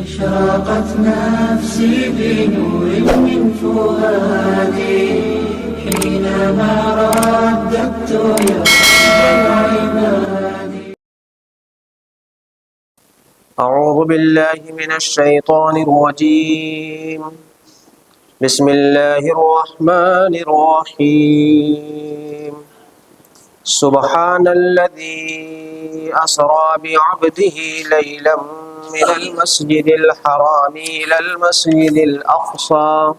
أشرقت نفسي بنور من فؤادي حينما رددت يا رب العباد. أعوذ بالله من الشيطان الرجيم. بسم الله الرحمن الرحيم. سبحان الذي أسرى بعبده ليلا من المسجد الحرام إلى المسجد الأقصى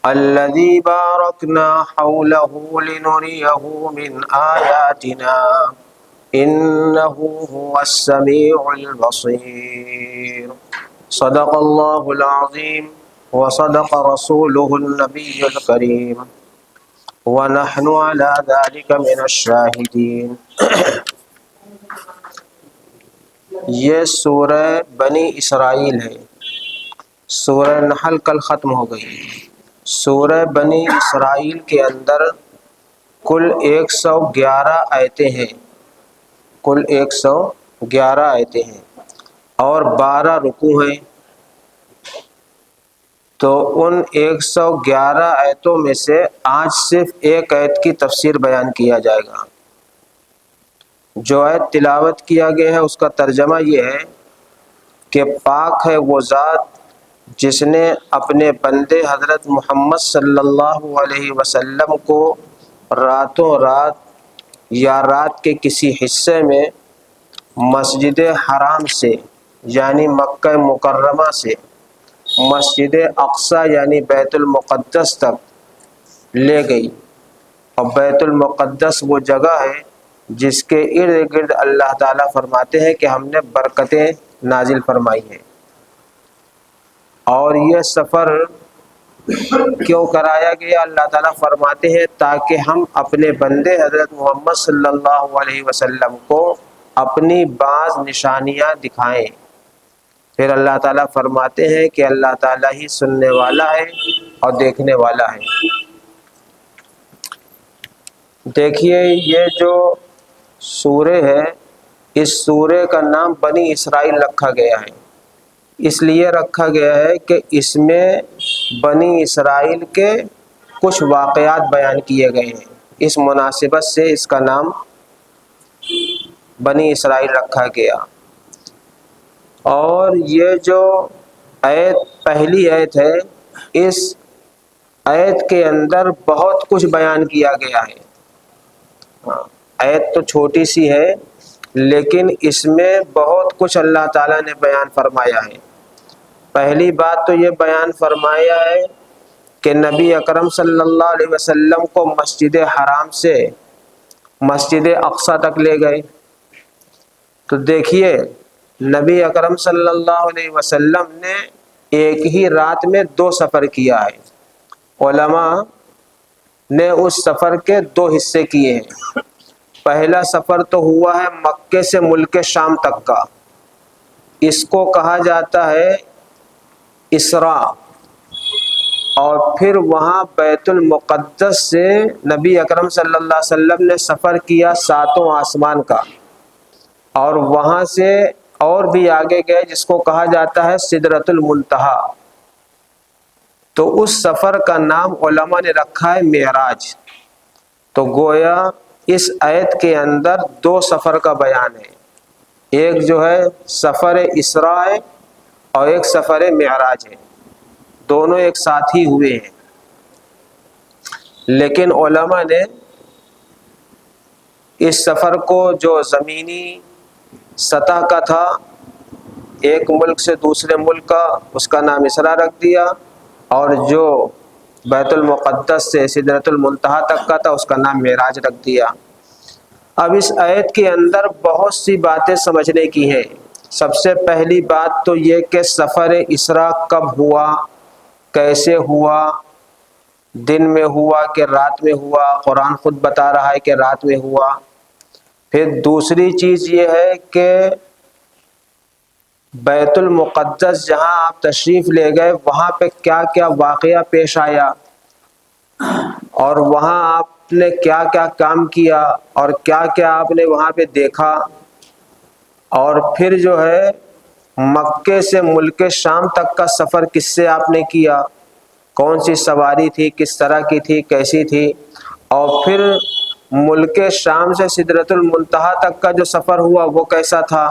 الذي باركنا حوله لنريه من آياتنا إنه هو السميع البصير. صدق الله العظيم وصدق رسوله النبي الكريم ونحن على ذلك من الشاہدین. یہ سورہ بنی اسرائیل ہے. سورہ نحل کل ختم ہو گئی. سورہ بنی اسرائیل کے اندر کل 111 آیتیں ہیں. کل 111 آیتیں ہیں اور 12 رکوع ہیں. تو ان 111 آیتوں میں سے آج صرف ایک آیت کی تفسیر بیان کیا جائے گا. جو آیت تلاوت کیا گیا ہے اس کا ترجمہ یہ ہے کہ پاک ہے وہ ذات جس نے اپنے بندے حضرت محمد صلی اللہ علیہ وسلم کو راتوں رات یا رات کے کسی حصے میں مسجد حرام سے یعنی مکہ مکرمہ سے مسجد اقصی یعنی بیت المقدس تک لے گئی. اور بیت المقدس وہ جگہ ہے جس کے ارد گرد اللہ تعالیٰ فرماتے ہیں کہ ہم نے برکتیں نازل فرمائی ہیں. اور یہ سفر کیوں کرایا گیا؟ اللہ تعالیٰ فرماتے ہیں تاکہ ہم اپنے بندے حضرت محمد صلی اللہ علیہ وسلم کو اپنی بعض نشانیاں دکھائیں. پھر اللہ تعالیٰ فرماتے ہیں کہ اللہ تعالیٰ ہی سننے والا ہے اور دیکھنے والا ہے. دیکھیے یہ جو سورہ ہے اس سورہ کا نام بنی اسرائیل رکھا گیا ہے. اس لیے رکھا گیا ہے کہ اس میں بنی اسرائیل کے کچھ واقعات بیان کیے گئے ہیں. اس مناسبت سے اس کا نام بنی اسرائیل رکھا گیا. اور یہ جو آیت پہلی آیت ہے اس آیت کے اندر بہت کچھ بیان کیا گیا ہے. آیت تو چھوٹی سی ہے لیکن اس میں بہت کچھ اللہ تعالیٰ نے بیان فرمایا ہے. پہلی بات تو یہ بیان فرمایا ہے کہ نبی اکرم صلی اللہ علیہ وسلم کو مسجد حرام سے مسجد اقصی تک لے گئے. تو دیکھیے نبی اکرم صلی اللہ علیہ وسلم نے ایک ہی رات میں 2 سفر کیا ہے. علماء نے اس سفر کے 2 حصے کیے ہیں. پہلا سفر تو ہوا ہے مکے سے ملک شام تک کا. اس کو کہا جاتا ہے اسراء. اور پھر وہاں بیت المقدس سے نبی اکرم صلی اللہ علیہ وسلم نے سفر کیا 7 آسمان کا. اور وہاں سے اور بھی آگے گئے جس کو کہا جاتا ہے سدرۃ المنتہا. تو اس سفر کا نام علماء نے رکھا ہے معراج. تو گویا اس آیت کے اندر 2 سفر کا بیان ہے. ایک جو ہے سفر اسراء ہے اور ایک سفر معراج ہے. دونوں ایک ساتھ ہی ہوئے ہیں. لیکن علماء نے اس سفر کو جو زمینی سطح کا تھا ایک ملک سے دوسرے ملک کا اس کا نام اسراء رکھ دیا. اور جو بیت المقدس سے سدرۃ المنتہا تک کا تھا اس کا نام معراج رکھ دیا. اب اس آیت کے اندر بہت سی باتیں سمجھنے کی ہیں. سب سے پہلی بات تو یہ کہ سفر اسراء کب ہوا، کیسے ہوا، دن میں ہوا کہ رات میں ہوا. قرآن خود بتا رہا ہے کہ رات میں ہوا. پھر دوسری چیز یہ ہے کہ بیت المقدس جہاں آپ تشریف لے گئے وہاں پہ کیا کیا واقعہ پیش آیا اور وہاں آپ نے کیا کیا کام کیا اور کیا کیا آپ نے وہاں پہ دیکھا. اور پھر جو ہے مکے سے ملک شام تک کا سفر کس سے آپ نے کیا، کون سی سواری تھی، کس طرح کی تھی، کیسی تھی، اور پھر ملک شام سے سدرۃ المنتہا تک کا جو سفر ہوا وہ کیسا تھا۔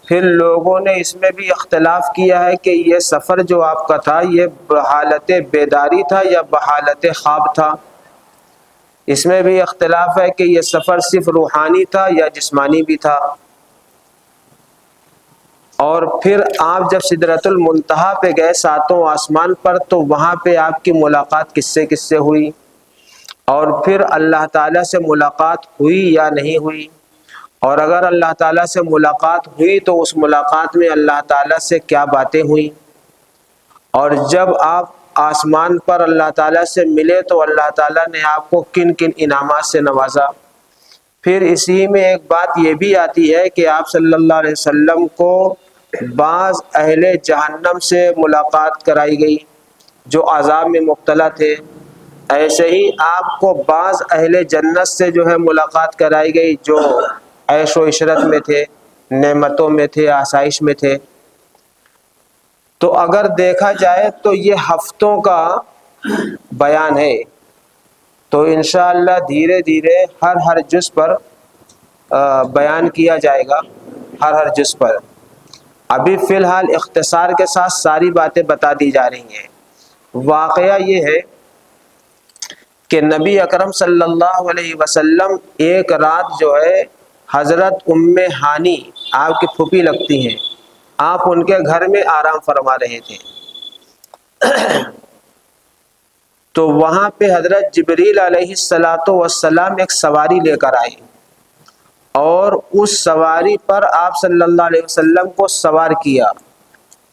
پھر لوگوں نے اس میں بھی اختلاف کیا ہے کہ یہ سفر جو آپ کا تھا یہ بحالت بیداری تھا یا بحالت خواب تھا۔ اس میں بھی اختلاف ہے کہ یہ سفر صرف روحانی تھا یا جسمانی بھی تھا۔ اور پھر آپ جب سدرۃ المنتہا پہ گئے ساتوں آسمان پر، تو وہاں پہ آپ کی ملاقات کس سے ہوئی، اور پھر اللہ تعالیٰ سے ملاقات ہوئی یا نہیں ہوئی، اور اگر اللہ تعالیٰ سے ملاقات ہوئی تو اس ملاقات میں اللہ تعالیٰ سے کیا باتیں ہوئیں، اور جب آپ آسمان پر اللہ تعالیٰ سے ملے تو اللہ تعالیٰ نے آپ کو کن کن انعامات سے نوازا۔ پھر اسی میں ایک بات یہ بھی آتی ہے کہ آپ صلی اللہ علیہ وسلم کو بعض اہل جہنم سے ملاقات کرائی گئی جو عذاب میں مبتلا تھے، ایسے ہی آپ کو بعض اہل جنت سے جو ہے ملاقات کرائی گئی جو عیش و عشرت میں تھے، نعمتوں میں تھے، آسائش میں تھے۔ تو اگر دیکھا جائے تو یہ ہفتوں کا بیان ہے، تو انشاءاللہ دھیرے دھیرے ہر جز پر بیان کیا جائے گا، ہر جز پر۔ ابھی فی الحال اختصار کے ساتھ ساری باتیں بتا دی جا رہی ہیں۔ واقعہ یہ ہے کہ نبی اکرم صلی اللہ علیہ وسلم ایک رات جو ہے حضرت ام ہانی، آپ کی پھوپھی لگتی ہیں، آپ ان کے گھر میں آرام فرما رہے تھے، تو وہاں پہ حضرت جبریل علیہ السلام ایک سواری لے کر آئے، اور اس سواری پر آپ صلی اللہ علیہ وسلم کو سوار کیا۔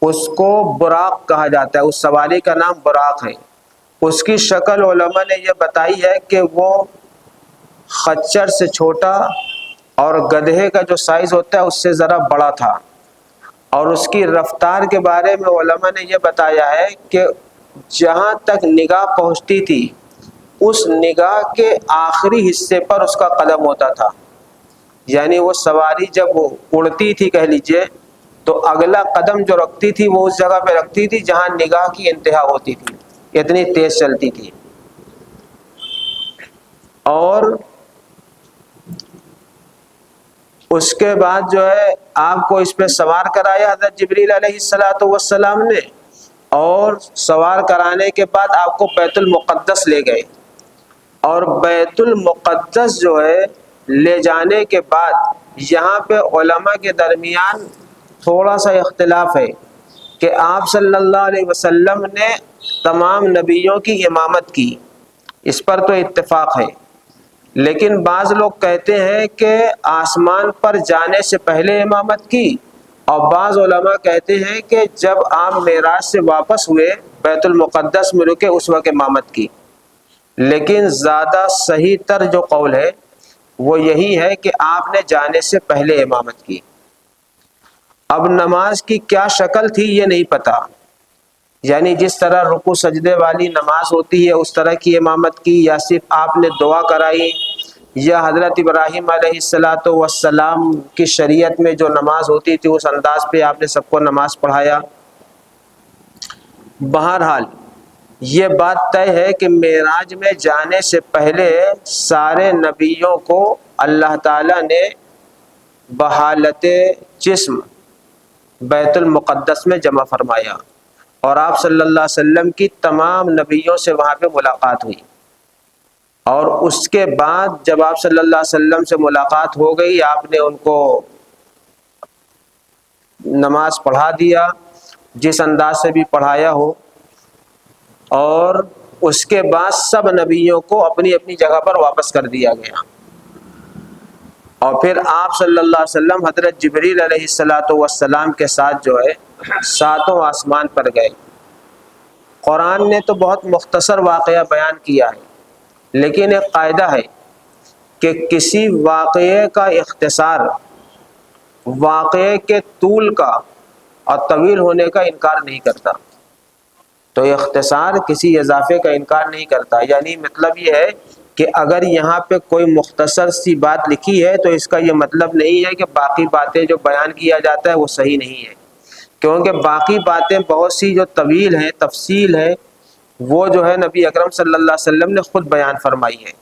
اس کو براق کہا جاتا ہے، اس سواری کا نام براق ہے۔ اس کی شکل علماء نے یہ بتائی ہے کہ وہ خچر سے چھوٹا اور گدھے کا جو سائز ہوتا ہے اس سے ذرا بڑا تھا، اور اس کی رفتار کے بارے میں علماء نے یہ بتایا ہے کہ جہاں تک نگاہ پہنچتی تھی اس نگاہ کے آخری حصے پر اس کا قدم ہوتا تھا، یعنی وہ سواری جب وہ اڑتی تھی کہہ لیجئے تو اگلا قدم جو رکھتی تھی وہ اس جگہ پہ رکھتی تھی جہاں نگاہ کی انتہا ہوتی تھی، اتنی تیز چلتی تھی۔ اور اس کے بعد جو ہے آپ کو اس پہ سوار کرایا حضرت جبریل علیہ السلام نے، اور سوار کرانے کے بعد آپ کو بیت المقدس لے گئے، اور بیت المقدس جو ہے لے جانے کے بعد یہاں پہ علماء کے درمیان تھوڑا سا اختلاف ہے کہ آپ صلی اللہ علیہ وسلم نے تمام نبیوں کی امامت کی، اس پر تو اتفاق ہے، لیکن بعض لوگ کہتے ہیں کہ آسمان پر جانے سے پہلے امامت کی، اور بعض علماء کہتے ہیں کہ جب آپ معراج سے واپس ہوئے بیت المقدس میں رکے اس وقت امامت کی۔ لیکن زیادہ صحیح تر جو قول ہے وہ یہی ہے کہ آپ نے جانے سے پہلے امامت کی۔ اب نماز کی کیا شکل تھی یہ نہیں پتا، یعنی جس طرح رکوع سجدے والی نماز ہوتی ہے اس طرح کی امامت کی، یا صرف آپ نے دعا کرائی، یا حضرت ابراہیم علیہ السلام کی شریعت میں جو نماز ہوتی تھی اس انداز پہ آپ نے سب کو نماز پڑھایا۔ بہرحال یہ بات طے ہے کہ معراج میں جانے سے پہلے سارے نبیوں کو اللہ تعالیٰ نے بحالت جسم بیت المقدس میں جمع فرمایا، اور آپ صلی اللہ علیہ وسلم کی تمام نبیوں سے وہاں پہ ملاقات ہوئی، اور اس کے بعد جب آپ صلی اللہ علیہ وسلم سے ملاقات ہو گئی آپ نے ان کو نماز پڑھا دیا جس انداز سے بھی پڑھایا ہو، اور اس کے بعد سب نبیوں کو اپنی اپنی جگہ پر واپس کر دیا گیا، اور پھر آپ صلی اللہ علیہ وسلم حضرت جبریل علیہ السلام کے ساتھ جو ہے ساتوں آسمان پر گئے۔ قرآن نے تو بہت مختصر واقعہ بیان کیا ہے، لیکن ایک قاعدہ ہے کہ کسی واقعے کا اختصار واقعے کے طول کا اور طویل ہونے کا انکار نہیں کرتا، تو اختصار کسی اضافے کا انکار نہیں کرتا۔ یعنی مطلب یہ ہے کہ اگر یہاں پہ کوئی مختصر سی بات لکھی ہے تو اس کا یہ مطلب نہیں ہے کہ باقی باتیں جو بیان کیا جاتا ہے وہ صحیح نہیں ہے، کیونکہ باقی باتیں بہت سی جو طویل ہیں، تفصیل ہے، وہ جو ہے نبی اکرم صلی اللہ علیہ وسلم نے خود بیان فرمائی ہے۔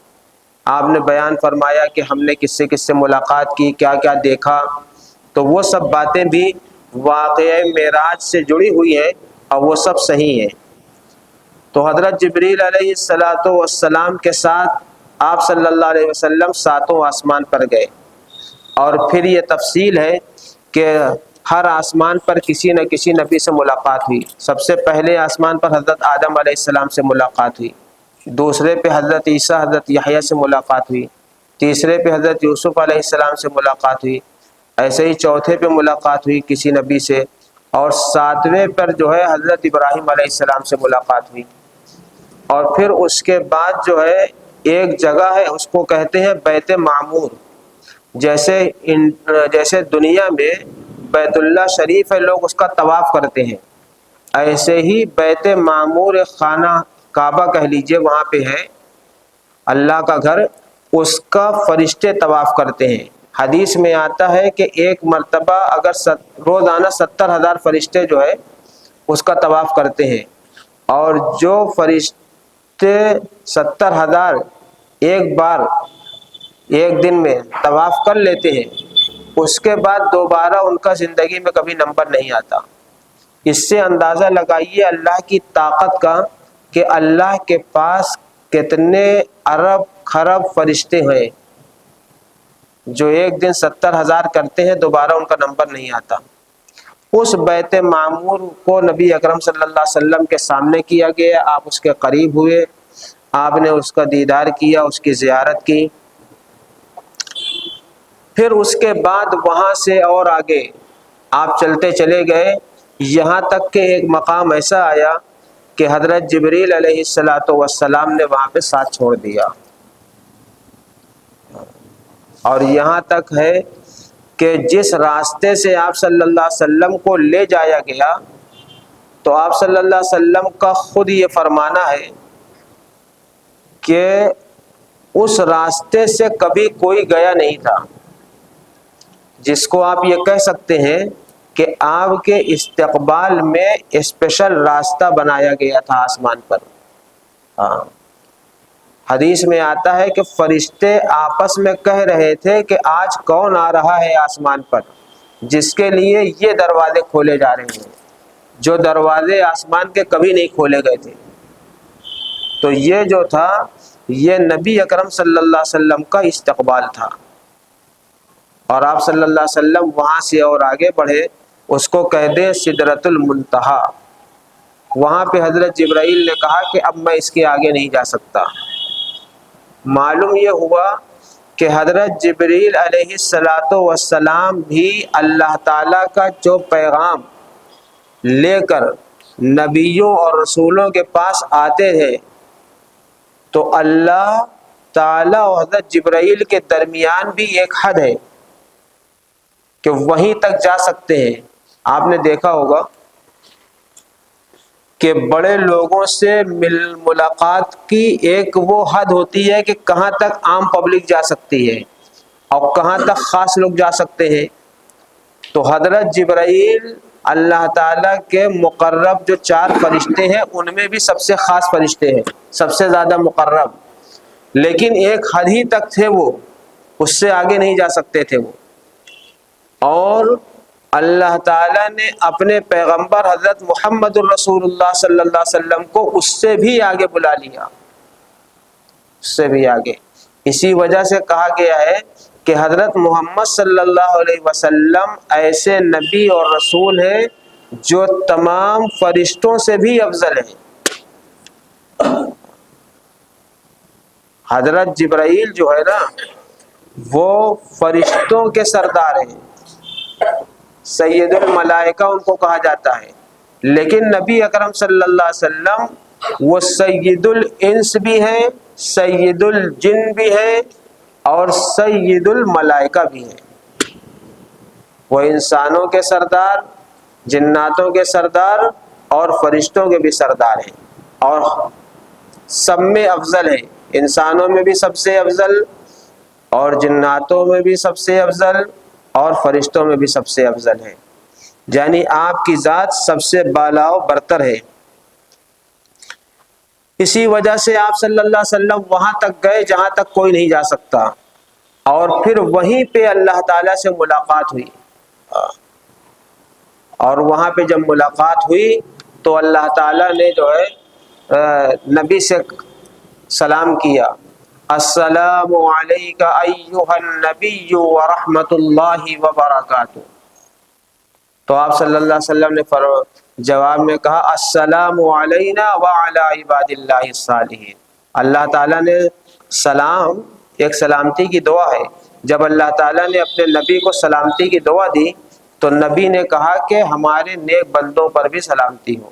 آپ نے بیان فرمایا کہ ہم نے کس سے ملاقات کی، کیا کیا دیکھا، تو وہ سب باتیں بھی واقعہ معراج سے جڑی ہوئی ہیں اور وہ سب صحیح ہیں۔ تو حضرت جبریل علیہ السلام کے ساتھ آپ صلی اللہ علیہ وسلم ساتوں آسمان پر گئے، اور پھر یہ تفصیل ہے کہ ہر آسمان پر کسی نہ کسی نبی سے ملاقات ہوئی۔ سب سے پہلے آسمان پر حضرت آدم علیہ السلام سے ملاقات ہوئی، دوسرے پہ حضرت عیسیٰ حضرت یحییٰ سے ملاقات ہوئی، تیسرے پہ حضرت یوسف علیہ السلام سے ملاقات ہوئی، ایسے ہی چوتھے پہ ملاقات ہوئی کسی نبی سے، اور ساتویں پر جو ہے حضرت ابراہیم علیہ السلام سے ملاقات ہوئی۔ اور پھر اس کے بعد جو ہے ایک جگہ ہے، اس کو کہتے ہیں بیت معمور۔ جیسے دنیا میں بیت اللہ شریف ہے، لوگ اس کا طواف کرتے ہیں، ایسے ہی بیت معمور خانہ کعبہ کہہ لیجئے، وہاں پہ ہے اللہ کا گھر، اس کا فرشتے طواف کرتے ہیں۔ حدیث میں آتا ہے کہ ایک مرتبہ اگر روزانہ 70,000 فرشتے جو ہے اس کا طواف کرتے ہیں، اور جو فرشتے 70,000 ایک بار ایک دن میں طواف کر لیتے ہیں، اس کے بعد دوبارہ ان کا زندگی میں کبھی نمبر نہیں آتا۔ اس سے اندازہ لگائیے اللہ کی طاقت کا کہ اللہ کے پاس کتنے ارب خرب فرشتے ہیں جو ایک دن 70,000 کرتے ہیں، دوبارہ ان کا نمبر نہیں آتا۔ اس بیت معمور کو نبی اکرم صلی اللہ علیہ وسلم کے سامنے کیا گیا، آپ اس کے قریب ہوئے، آپ نے اس کا دیدار کیا، اس کی زیارت کی۔ پھر اس کے بعد وہاں سے اور آگے آپ چلتے چلے گئے، یہاں تک کہ ایک مقام ایسا آیا کہ حضرت جبریل علیہ السلام نے وہاں پہ ساتھ چھوڑ دیا، اور یہاں تک ہے کہ جس راستے سے آپ صلی اللہ علیہ وسلم کو لے جایا گیا، تو آپ صلی اللہ علیہ وسلم کا خود یہ فرمانا ہے کہ اس راستے سے کبھی کوئی گیا نہیں تھا، جس کو آپ یہ کہہ سکتے ہیں کہ آپ کے استقبال میں اسپیشل راستہ بنایا گیا تھا آسمان پر۔ حدیث میں آتا ہے کہ فرشتے آپس میں کہہ رہے تھے کہ آج کون آ رہا ہے آسمان پر جس کے لیے یہ دروازے کھولے جا رہے ہیں، جو دروازے آسمان کے کبھی نہیں کھولے گئے تھے۔ تو یہ جو تھا، یہ نبی اکرم صلی اللہ علیہ وسلم کا استقبال تھا، اور آپ صلی اللہ علیہ وسلم وہاں سے اور آگے بڑھے، اس کو کہہ دیں سدرۃ المنتہا۔ وہاں پہ حضرت جبرائیل نے کہا کہ اب میں اس کے آگے نہیں جا سکتا۔ معلوم یہ ہوا کہ حضرت جبریل علیہ السلام بھی اللہ تعالیٰ کا جو پیغام لے کر نبیوں اور رسولوں کے پاس آتے ہیں، تو اللہ تعالیٰ اور حضرت جبرائیل کے درمیان بھی ایک حد ہے کہ وہیں تک جا سکتے ہیں۔ آپ نے دیکھا ہوگا کہ بڑے لوگوں سے ملاقات کی ایک وہ حد ہوتی ہے کہ کہاں تک عام پبلک جا سکتی ہے اور کہاں تک خاص لوگ جا سکتے ہیں۔ تو حضرت جبرائیل اللہ تعالیٰ کے مقرب جو 4 فرشتے ہیں، ان میں بھی سب سے خاص فرشتے ہیں، سب سے زیادہ مقرب، لیکن ایک حد ہی تک تھے، وہ اس سے آگے نہیں جا سکتے تھے وہ۔ اور اللہ تعالیٰ نے اپنے پیغمبر حضرت محمد الرسول اللہ صلی اللہ علیہ وسلم کو اس سے بھی آگے بلا لیا، اس سے بھی آگے۔ اسی وجہ سے کہا گیا ہے کہ حضرت محمد صلی اللہ علیہ وسلم ایسے نبی اور رسول ہیں جو تمام فرشتوں سے بھی افضل ہیں۔ حضرت جبرائیل جو ہے نا، وہ فرشتوں کے سردار ہیں، سید الملائکہ ان کو کہا جاتا ہے، لیکن نبی اکرم صلی اللہ علیہ وسلم وہ سید الانس بھی ہیں، سید الجن بھی ہیں، اور سید الملائکہ بھی ہیں۔ وہ انسانوں کے سردار، جناتوں کے سردار اور فرشتوں کے بھی سردار ہیں، اور سب میں افضل ہیں، انسانوں میں بھی سب سے افضل، اور جناتوں میں بھی سب سے افضل، اور فرشتوں میں بھی سب سے افضل ہے۔ یعنی آپ کی ذات سب سے بالا و برتر ہے۔ اسی وجہ سے آپ صلی اللہ علیہ وسلم وہاں تک گئے جہاں تک کوئی نہیں جا سکتا، اور پھر وہیں پہ اللہ تعالیٰ سے ملاقات ہوئی، اور وہاں پہ جب ملاقات ہوئی تو اللہ تعالیٰ نے جو ہے نبی سے سلام کیا، السلام علیک ایھا النبی ورحمۃ اللہ وبرکاتہ۔ تو آپ صلی اللہ علیہ وسلم نے جواب میں کہا السلام علینا وعلی عباد اللہ الصالحین۔ اللہ تعالیٰ نے سلام ایک سلامتی کی دعا ہے، جب اللہ تعالیٰ نے اپنے نبی کو سلامتی کی دعا دی تو نبی نے کہا کہ ہمارے نیک بندوں پر بھی سلامتی ہو،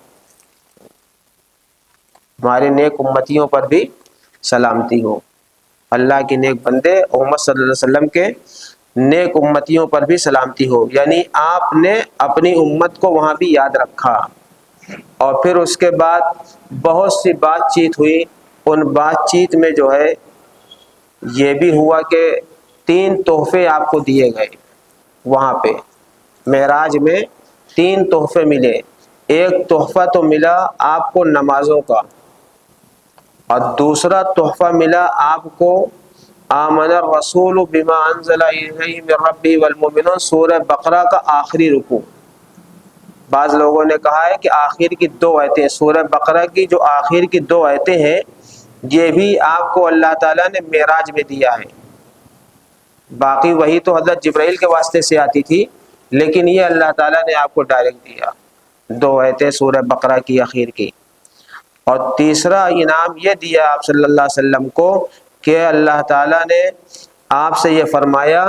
ہمارے نیک امتیوں پر بھی سلامتی ہو۔ اللہ کے نیک بندے محمد صلی اللہ علیہ وسلم کے نیک امتیوں پر بھی سلامتی ہو، یعنی آپ نے اپنی امت کو وہاں بھی یاد رکھا۔ اور پھر اس کے بعد بہت سی بات چیت ہوئی، ان بات چیت میں جو ہے یہ بھی ہوا کہ 3 تحفے آپ کو دیے گئے، وہاں پہ معراج میں 3 تحفے ملے۔ ایک تحفہ تو ملا آپ کو نمازوں کا، اور دوسرا تحفہ ملا آپ کو آمن الرسول بما انزل الیہ من ربہ والمؤمنون سورہ بقرہ کا آخری رکوع۔ بعض لوگوں نے کہا ہے کہ آخر کی 2 آیتیں، سورہ بقرہ کی جو آخر کی 2 آیتیں ہیں یہ بھی آپ کو اللہ تعالیٰ نے معراج میں دیا ہے، باقی وہی تو حضرت جبرائیل کے واسطے سے آتی تھی، لیکن یہ اللہ تعالیٰ نے آپ کو ڈائریکٹ دیا، 2 آیتیں سورہ بقرہ کی آخر کی۔ اور تیسرا انعام یہ دیا آپ صلی اللہ علیہ وسلم کو کہ اللہ تعالیٰ نے آپ سے یہ فرمایا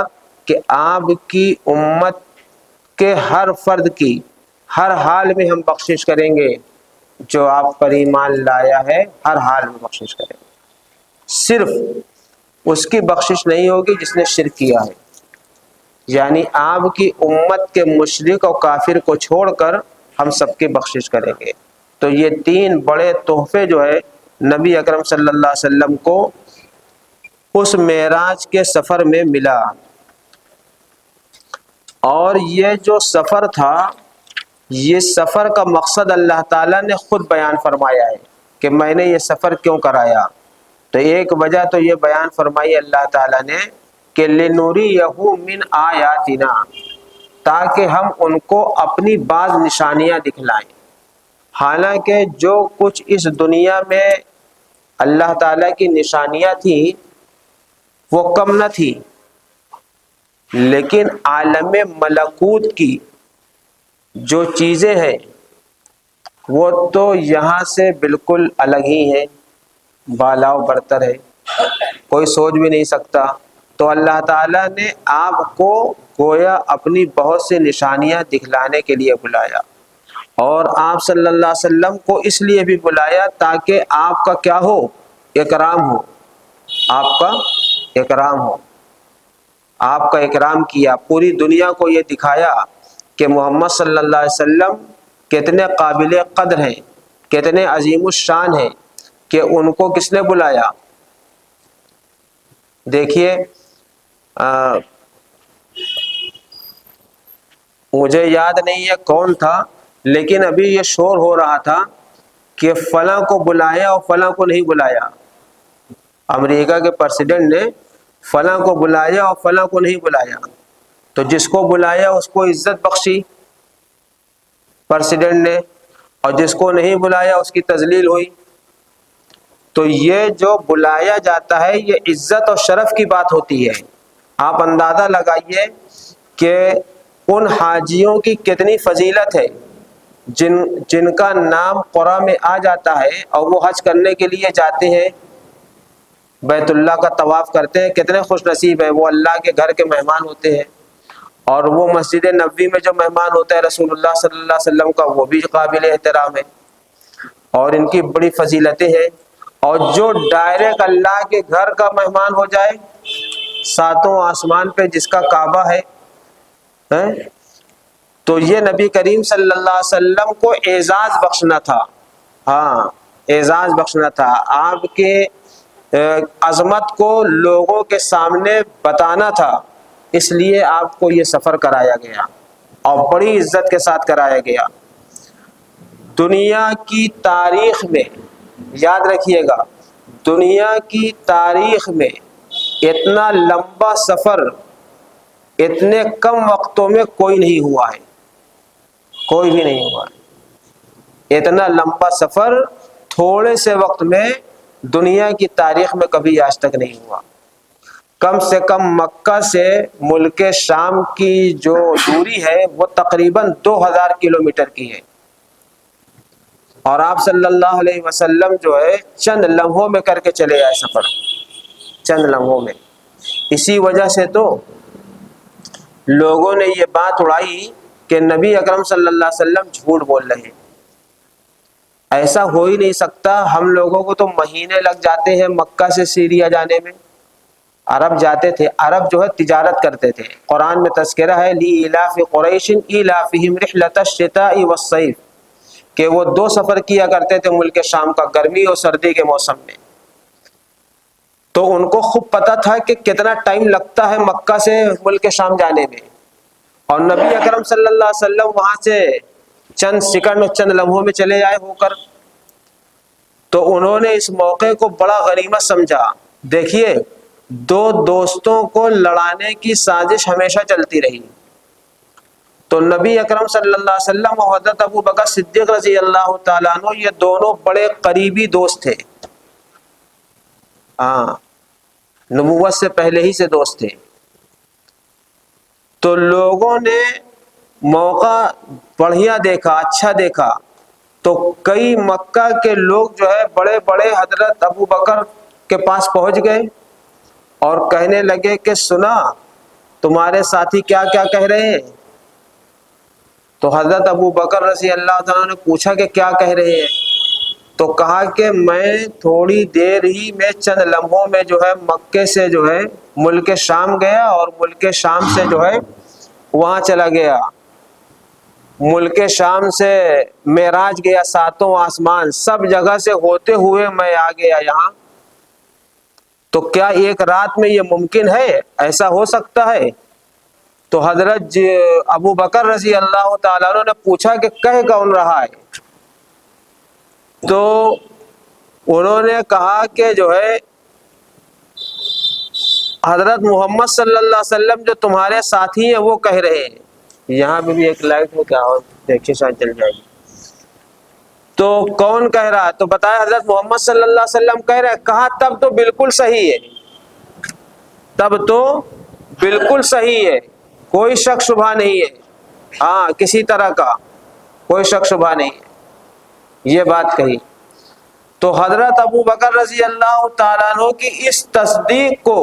کہ آپ کی امت کے ہر فرد کی ہر حال میں ہم بخشش کریں گے، جو آپ پر ایمان لایا ہے ہر حال میں بخشش کریں گے، صرف اس کی بخشش نہیں ہوگی جس نے شرک کیا ہے، یعنی آپ کی امت کے مشرک اور کافر کو چھوڑ کر ہم سب کی بخشش کریں گے۔ تو یہ 3 بڑے تحفے جو ہے نبی اکرم صلی اللہ علیہ وسلم کو اس معراج کے سفر میں ملا۔ اور یہ جو سفر تھا، یہ سفر کا مقصد اللہ تعالیٰ نے خود بیان فرمایا ہے کہ میں نے یہ سفر کیوں کرایا۔ تو ایک وجہ تو یہ بیان فرمائی اللہ تعالیٰ نے کہ لِنُرِيَهُ مِنْ آیَاتِنَا، تاکہ ہم ان کو اپنی بعض نشانیاں دکھلائیں۔ حالانکہ جو کچھ اس دنیا میں اللہ تعالیٰ کی نشانیاں تھیں وہ کم نہ تھی، لیکن عالم ملکوت کی جو چیزیں ہیں وہ تو یہاں سے بالکل الگ ہی ہیں، بالا و برتر ہے، کوئی سوچ بھی نہیں سکتا۔ تو اللہ تعالیٰ نے آپ کو گویا اپنی بہت سی نشانیاں دکھلانے کے لیے بلایا، اور آپ صلی اللہ علیہ وسلم کو اس لیے بھی بلایا تاکہ آپ کا کیا ہو، اکرام ہو، آپ کا اکرام ہو۔ آپ کا اکرام کیا، پوری دنیا کو یہ دکھایا کہ محمد صلی اللہ علیہ وسلم کتنے قابل قدر ہیں، کتنے عظیم الشان ہیں، کہ ان کو کس نے بلایا۔ دیکھیے مجھے یاد نہیں ہے کون تھا، لیکن ابھی یہ شور ہو رہا تھا کہ فلاں کو بلایا اور فلاں کو نہیں بلایا، امریکہ کے پریزیڈنٹ نے فلاں کو بلایا اور فلاں کو نہیں بلایا، تو جس کو بلایا اس کو عزت بخشی پریزیڈنٹ نے، اور جس کو نہیں بلایا اس کی تذلیل ہوئی۔ تو یہ جو بلایا جاتا ہے یہ عزت اور شرف کی بات ہوتی ہے۔ آپ اندازہ لگائیے کہ ان حاجیوں کی کتنی فضیلت ہے جن کا نام قرآن میں آ جاتا ہے، اور وہ حج کرنے کے لیے جاتے ہیں، بیت اللہ کا طواف کرتے ہیں، کتنے خوش نصیب ہیں، وہ اللہ کے گھر کے مہمان ہوتے ہیں۔ اور وہ مسجد نبوی میں جو مہمان ہوتا ہے رسول اللہ صلی اللہ علیہ وسلم کا، وہ بھی قابل احترام ہے، اور ان کی بڑی فضیلتیں ہیں۔ اور جو ڈائریکٹ اللہ کے گھر کا مہمان ہو جائے، 7 آسمان پہ جس کا کعبہ ہے، تو یہ نبی کریم صلی اللہ علیہ وسلم کو اعزاز بخشنا تھا، ہاں اعزاز بخشنا تھا، آپ کے عظمت کو لوگوں کے سامنے بتانا تھا، اس لیے آپ کو یہ سفر کرایا گیا۔ اور بڑی عزت کے ساتھ کرایا گیا۔ دنیا کی تاریخ میں، یاد رکھیے گا، دنیا کی تاریخ میں اتنا لمبا سفر اتنے کم وقتوں میں کوئی نہیں ہوا ہے، کوئی بھی نہیں ہوا ہے۔ اتنا لمبا سفر تھوڑے سے وقت میں دنیا کی تاریخ میں کبھی آج تک نہیں ہوا۔ کم سے کم مکہ سے ملک شام کی جو دوری ہے وہ تقریباً 2000 کلومیٹر کی ہے، اور آپ صلی اللہ علیہ وسلم جو ہے چند لمحوں میں کر کے چلے آئے سفر، چند لمحوں میں۔ اسی وجہ سے تو لوگوں نے یہ بات اڑائی کہ نبی اکرم صلی اللہ علیہ وسلم جھوٹ بول رہے ہیں۔ ایسا ہو ہی نہیں سکتا، ہم لوگوں کو تو مہینے لگ جاتے ہیں مکہ سے سیریا جانے میں۔ عرب جاتے تھے، عرب جو ہے تجارت کرتے تھے۔ قرآن میں تذکرہ ہے لِإِيلَافِ قُرَيْشٍ إِيلَافِهِمْ رِحْلَةَ الشِّتَاءِ وَالصَّيْفِ، کہ وہ 2 سفر کیا کرتے تھے ملک شام کا، گرمی اور سردی کے موسم میں۔ تو ان کو خوب پتہ تھا کہ کتنا ٹائم لگتا ہے مکہ سے ملک شام جانے میں، اور نبی اکرم صلی اللہ علیہ وسلم وہاں سے چند سیکنڈ اور چند لمحوں میں چلے آئے ہو کر۔ تو انہوں نے اس موقع کو بڑا غنیمت سمجھا۔ دیکھیے، 2 دوستوں کو لڑانے کی سازش ہمیشہ چلتی رہی، تو نبی اکرم صلی اللہ علیہ وسلم اور حضرت ابو بکر صدیق رضی اللہ تعالیٰ عنہ یہ دونوں بڑے قریبی دوست تھے، نبوت سے پہلے ہی سے دوست تھے۔ تو لوگوں نے موقع بڑھیا دیکھا، اچھا دیکھا، تو کئی مکہ کے لوگ جو ہے بڑے بڑے حضرت ابو بکر کے پاس پہنچ گئے اور کہنے لگے کہ سنا تمہارے ساتھی کیا کیا کہہ رہے ہیں۔ تو حضرت ابو بکر رضی اللہ تعالیٰ نے پوچھا کہ کیا کہہ رہے ہیں، تو کہا کہ میں تھوڑی دیر ہی میں چند لمحوں میں جو ہے مکے سے جو ہے ملک شام گیا، اور ملک شام سے جو ہے وہاں چلا گیا، ملک شام سے معراج گیا، 7 آسمان، سب جگہ سے ہوتے ہوئے میں آ گیا یہاں۔ تو کیا ایک رات میں یہ ممکن ہے؟ ایسا ہو سکتا ہے؟ تو حضرت ابو بکر رضی اللہ تعالیٰ عنہ نے پوچھا کہ کہہ کون رہا ہے؟ تو انہوں نے کہا کہ جو ہے حضرت محمد صلی اللہ علیہ وسلم جو تمہارے ساتھی ہیں وہ کہہ رہے ہیں۔ یہاں بھی ایک لائٹ ہے کیا، اور دیکھیے شاید چل جائے گی۔ تو کون کہہ رہا ہے؟ تو بتایا حضرت محمد صلی اللہ علیہ وسلم کہہ رہے ہیں۔ کہا تب تو بالکل صحیح ہے، تب تو بالکل صحیح ہے، کوئی شک شبہ نہیں ہے، کسی طرح کا کوئی شک شبہ نہیں ہے، یہ بات کہی۔ تو حضرت ابو بکر رضی اللہ تعالیٰ عنہ کی اس تصدیق کو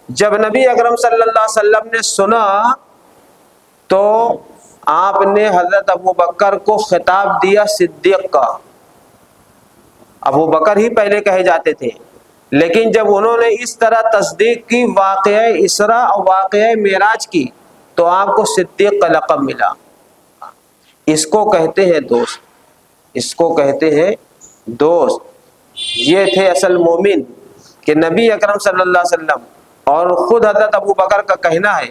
جب نبی اکرم صلی اللہ علیہ وسلم نے سنا تو آپ نے حضرت ابو بکر کو خطاب دیا صدیق کا۔ ابو بکر ہی پہلے کہے جاتے تھے، لیکن جب انہوں نے اس طرح تصدیق کی واقعہ اسراء اور واقعہ معراج کی تو آپ کو صدیق کا لقب ملا۔ اس کو کہتے ہیں دوست، اس کو کہتے ہیں دوست۔ یہ تھے اصل مومن کہ نبی اکرم صلی اللہ علیہ وسلم، اور خود حضرت ابو بکر کا کہنا ہے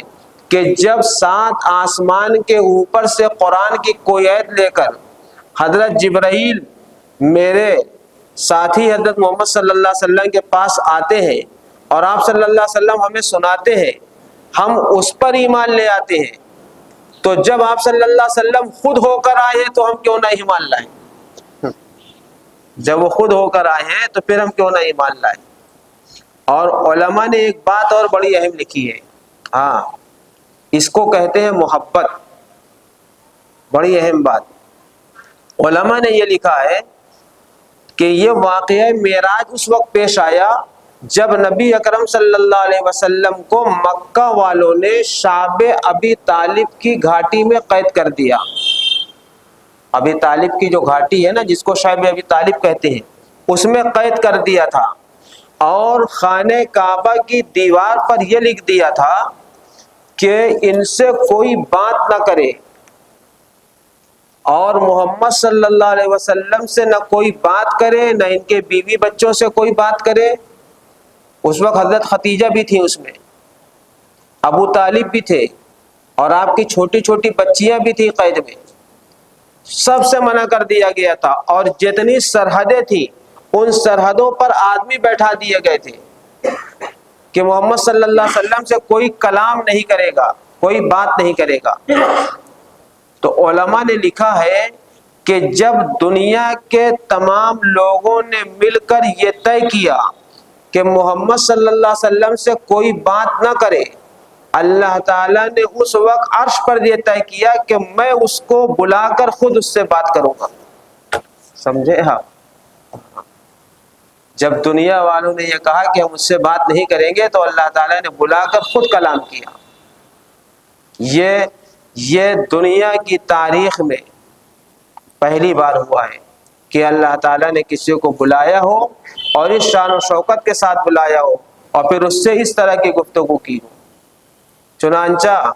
کہ جب 7 آسمان کے اوپر سے قرآن کی کوئی آیت لے کر حضرت جبرائیل میرے ساتھی حضرت محمد صلی اللہ علیہ وسلم کے پاس آتے ہیں اور آپ صلی اللہ علیہ وسلم ہمیں سناتے ہیں، ہم اس پر ایمان لے آتے ہیں، تو جب آپ صلی اللہ علیہ وسلم خود ہو کر آئے ہیں تو ہم کیوں نہ ایمان لائیں؟ جب وہ خود ہو کر آئے ہیں تو پھر ہم کیوں نہ ایمان لائیں؟ اور علماء نے ایک بات اور بڑی اہم لکھی ہے، اس کو کہتے ہیں محبت۔ بڑی اہم بات علماء نے یہ لکھا ہے کہ یہ واقعہ معراج اس وقت پیش آیا جب نبی اکرم صلی اللہ علیہ وسلم کو مکہ والوں نے شعب ابی طالب کی گھاٹی میں قید کر دیا۔ ابی طالب کی جو گھاٹی ہے نا، جس کو شعب ابی طالب کہتے ہیں، اس میں قید کر دیا تھا، اور خانہ کعبہ کی دیوار پر یہ لکھ دیا تھا کہ ان سے کوئی بات نہ کرے، اور محمد صلی اللہ علیہ وسلم سے نہ کوئی بات کرے، نہ ان کے بیوی بچوں سے کوئی بات کرے۔ اس وقت حضرت ختیجہ بھی تھی، اس میں ابو طالب بھی تھے، اور آپ کی چھوٹی چھوٹی بچیاں بھی تھیں قید میں، سب سے منع کر دیا گیا تھا، اور جتنی سرحدیں تھیں ان سرحدوں پر آدمی بیٹھا دیے گئے تھے کہ محمد صلی اللہ علیہ وسلم سے کوئی کلام نہیں کرے گا، کوئی بات نہیں کرے گا۔ تو علماء نے لکھا ہے کہ جب دنیا کے تمام لوگوں نے مل کر یہ طے کیا کہ محمد صلی اللہ علیہ وسلم سے کوئی بات نہ کرے، اللہ تعالیٰ نے اس وقت عرش پر یہ طے کیا کہ میں اس کو بلا کر خود اس سے بات کروں گا۔ سمجھے آپ؟ جب دنیا والوں نے یہ کہا کہ ہم اس سے بات نہیں کریں گے تو اللہ تعالیٰ نے بلا کر خود کلام کیا۔ یہ دنیا کی تاریخ میں پہلی بار ہوا ہے کہ اللہ تعالیٰ نے کسی کو بلایا ہو اور اس شان و شوکت کے ساتھ بلایا ہو اور پھر اس سے اس طرح کی گفتگو کی ہو۔ چنانچہ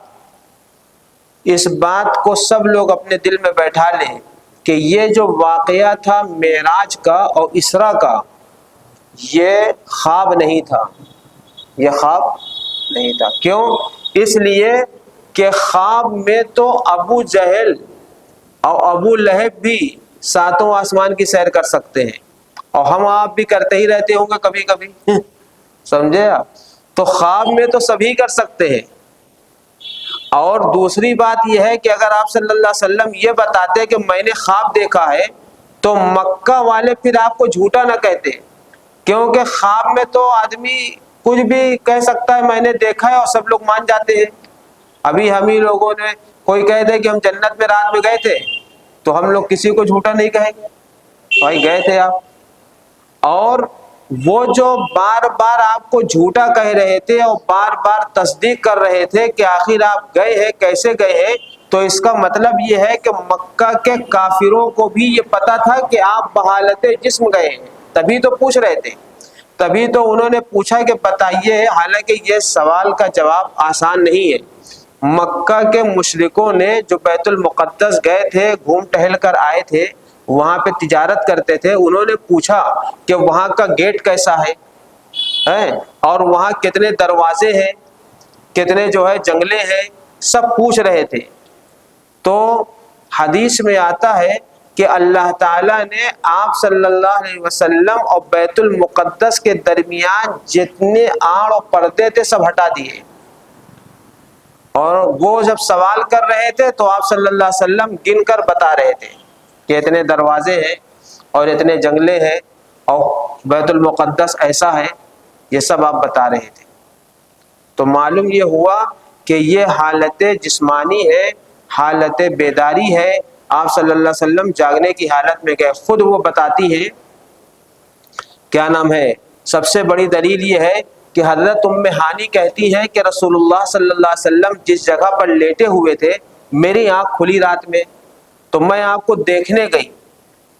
اس بات کو سب لوگ اپنے دل میں بیٹھا لیں کہ یہ جو واقعہ تھا معراج کا اور اسراء کا، یہ خواب نہیں تھا، یہ خواب نہیں تھا۔ کیوں؟ اس لیے کہ خواب میں تو ابو جہل اور ابو لہب بھی ساتوں آسمان کی سیر کر سکتے ہیں، اور ہم آپ بھی کرتے ہی رہتے ہوں گے کبھی کبھی، سمجھے آپ؟ تو خواب میں تو سبھی کر سکتے ہیں۔ اور دوسری بات یہ ہے کہ اگر آپ صلی اللہ علیہ وسلم یہ بتاتے کہ میں نے خواب دیکھا ہے تو مکہ والے پھر آپ کو جھوٹا نہ کہتے، کیونکہ خواب میں تو آدمی کچھ بھی کہہ سکتا ہے میں نے دیکھا ہے اور سب لوگ مان جاتے ہیں۔ ابھی ہم ہی لوگوں نے کوئی کہہ دے کہ ہم جنت میں رات میں گئے تھے تو ہم لوگ کسی کو جھوٹا نہیں کہیں گے، بھائی گئے تھے آپ۔ اور وہ جو بار بار آپ کو جھوٹا کہہ رہے تھے اور بار بار تصدیق کر رہے تھے کہ آخر آپ گئے ہیں، کیسے گئے ہیں، تو اس کا مطلب یہ ہے کہ مکہ کے کافروں کو بھی یہ پتا تھا کہ آپ بحالت جسم گئے ہیں، تبھی تو پوچھ رہے تھے، تبھی تو انہوں نے پوچھا کہ بتائیے۔ حالانکہ یہ سوال کا جواب آسان نہیں ہے۔ مکہ کے مشرکوں نے جو بیت المقدس گئے تھے، گھوم ٹہل کر آئے تھے، وہاں پہ تجارت کرتے تھے، انہوں نے پوچھا کہ وہاں کا گیٹ کیسا ہے اور وہاں کتنے دروازے ہیں، کتنے جو ہے جنگلے ہیں، سب پوچھ رہے تھے۔ تو حدیث میں آتا ہے کہ اللہ تعالیٰ نے آپ صلی اللہ علیہ وسلم اور بیت المقدس کے درمیان جتنے آڑ اور پردے تھے سب ہٹا دیے، اور وہ جب سوال کر رہے تھے تو آپ صلی اللہ علیہ وسلم گن کر بتا رہے تھے کہ اتنے دروازے ہیں اور اتنے جنگلے ہیں اور بیت المقدس ایسا ہے، یہ سب آپ بتا رہے تھے۔ تو معلوم یہ ہوا کہ یہ حالت جسمانی ہے، حالت بیداری ہے۔ آپ صلی اللہ علیہ وسلم جاگنے کی حالت میں گئے، خود وہ بتاتی ہے، کیا نام ہے، سب سے بڑی دلیل یہ ہے کہ حضرت ام ہانی کہتی ہیں کہ رسول اللہ صلی اللہ علیہ وسلم جس جگہ پر لیٹے ہوئے تھے میری آنکھ کھلی رات میں، تو میں آپ کو دیکھنے گئی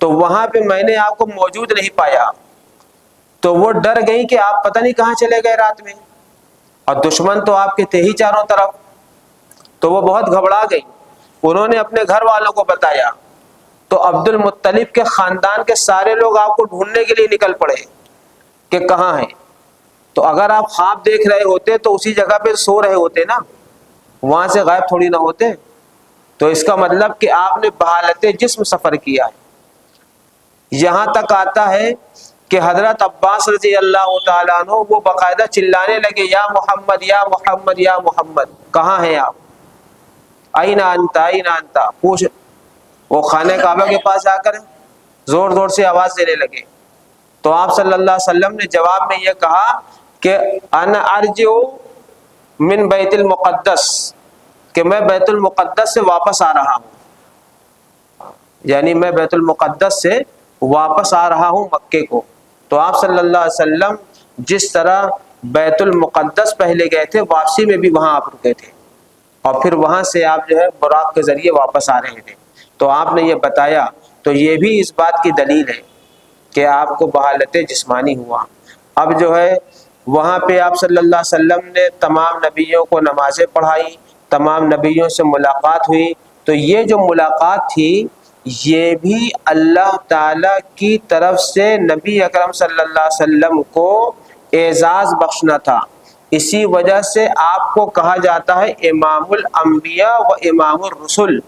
تو وہاں پہ میں نے آپ کو موجود نہیں پایا، تو وہ ڈر گئی کہ آپ پتہ نہیں کہاں چلے گئے رات میں، اور دشمن تو آپ کے تھے ہی چاروں طرف، تو وہ بہت گھبرا گئی۔ انہوں نے اپنے گھر والوں کو بتایا تو عبد المطلب کے خاندان کے سارے لوگ آپ کو ڈھونڈنے کے لیے نکل پڑے کہ کہاں ہیں۔ تو اگر آپ خواب دیکھ رہے ہوتے تو اسی جگہ پہ سو رہے ہوتے نا، وہاں سے غائب تھوڑی نہ ہوتے۔ تو اس کا مطلب کہ آپ نے بحالت جسم سفر کیا ہے۔ یہاں تک آتا ہے کہ حضرت عباس رضی اللہ تعالیٰ عنہ وہ باقاعدہ چلانے لگے، یا محمد یا محمد یا محمد، کہاں ہیں آپ، این انتا این انتا، پوچھ۔ وہ خانہ کعبہ کے پاس جا کر زور زور سے آواز دینے لگے، تو آپ صلی اللہ علیہ وسلم نے جواب میں یہ کہا کہ انا ارجع من بیت المقدس، کہ میں بیت المقدس سے واپس آ رہا ہوں، یعنی میں بیت المقدس سے واپس آ رہا ہوں مکے کو۔ تو آپ صلی اللہ علیہ وسلم جس طرح بیت المقدس پہلے گئے تھے، واپسی میں بھی وہاں آپ رکے تھے، اور پھر وہاں سے آپ جو ہے براق کے ذریعے واپس آ رہے تھے۔ تو آپ نے یہ بتایا، تو یہ بھی اس بات کی دلیل ہے کہ آپ کو بحالت جسمانی ہوا۔ اب جو ہے وہاں پہ آپ صلی اللہ علیہ وسلم نے تمام نبیوں کو نمازیں پڑھائی، تمام نبیوں سے ملاقات ہوئی۔ تو یہ جو ملاقات تھی یہ بھی اللہ تعالیٰ کی طرف سے نبی اکرم صلی اللہ علیہ وسلم کو اعزاز بخشنا تھا اسی وجہ سے آپ کو کہا جاتا ہے امام الانبیاء و امام الرسل.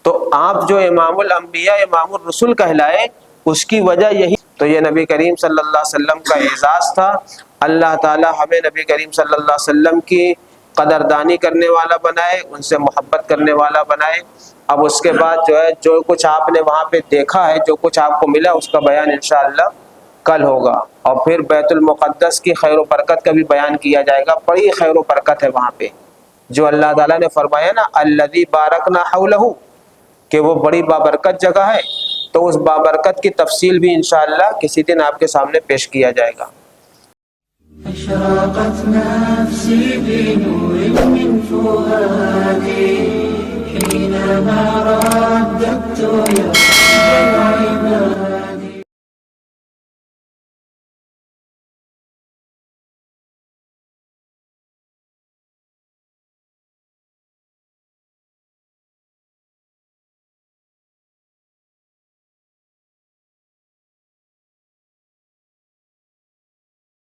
تو آپ جو امام الانبیاء امام الرسل کہلائے اس کی وجہ یہی. تو یہ نبی کریم صلی اللہ علیہ وسلم کا اعزاز تھا. اللہ تعالی ہمیں نبی کریم صلی اللہ علیہ وسلم کی قدردانی کرنے والا بنائے, ان سے محبت کرنے والا بنائے. اب اس کے بعد جو ہے جو کچھ آپ نے وہاں پہ دیکھا ہے, جو کچھ آپ کو ملا, اس کا بیان انشاءاللہ کل ہوگا. اور پھر بیت المقدس کی خیر و برکت کا بھی بیان کیا جائے گا. بڑی خیر و برکت ہے وہاں پہ, جو اللہ تعالیٰ نے فرمایا نا الذی بارکنا حولہ, کہ وہ بڑی بابرکت جگہ ہے. تو اس بابرکت کی تفصیل بھی انشاءاللہ کسی دن آپ کے سامنے پیش کیا جائے گا. أشرقت نفسي بنور من فؤادي حينما رددت يا